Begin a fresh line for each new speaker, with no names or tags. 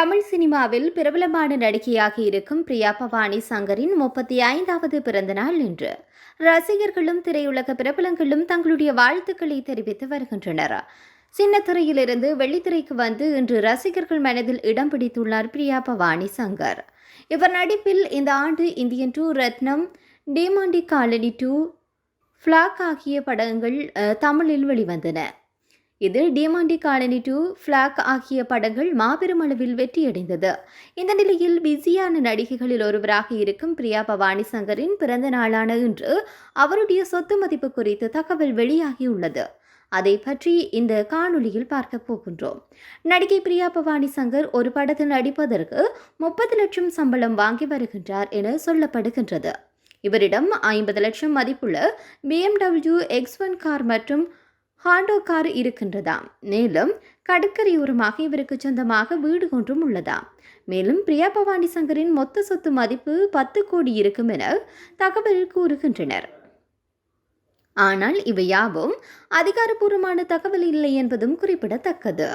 தமிழ் சினிமாவில் பிரபலமான நடிகையாக இருக்கும் பிரியா பவானி சங்கரின் 35வது பிறந்த நாள் இன்று. ரசிகர்களும் திரையுலக பிரபலங்களும் தங்களுடைய வாழ்த்துக்களை தெரிவித்து வருகின்றனர். சின்னத்திரையிலிருந்து வெள்ளித்திரைக்கு வந்து இன்று ரசிகர்கள் மனதில் இடம் பிடித்துள்ளார் பிரியா பவானி சங்கர். இவர் நடிப்பில் இந்த ஆண்டு இந்தியன் 2, ரத்னம், டிமாண்டி காலனி 2, ஃபிளாக் ஆகிய படங்கள் தமிழில் வெளிவந்தன. இதில் டிமாண்டி காலனி 2, ஃபிளாக் ஆகிய படங்கள் மாபெரும் அளவில் வெற்றியடைந்தது. இந்த நிலையில் பிஸியான நடிகைகளில் ஒருவராக இருக்கும் பிரியா பவானி சங்கரின் பிறந்த நாளான இன்று அவருடைய சொத்து மதிப்பு குறித்து தகவல் வெளியாகியுள்ளது. அதை பற்றி இந்த காணொலியில் பார்க்க போகின்றோம். நடிகை பிரியா பவானி சங்கர் ஒரு படத்தில் நடிப்பதற்கு 30 லட்சம் சம்பளம் வாங்கி வருகின்றார் என சொல்லப்படுகின்றது. இவரிடம் 50 லட்சம் மதிப்புள்ள BMW X1 கார் மற்றும் ஹாண்டோ கார் இருக்கின்றதாம். மேலும் கடற்கரையோரமாக இவருக்கு சொந்தமாக வீடு ஒன்றும் உள்ளதாம். மேலும் பிரியா பவானி சங்கரின் மொத்த சொத்து மதிப்பு 10 கோடி இருக்கும் என தகவல் கூறுகின்றனர். ஆனால் இவை யாவும் அதிகாரப்பூர்வமான தகவல் இல்லை என்பதும் குறிப்பிடத்தக்கது.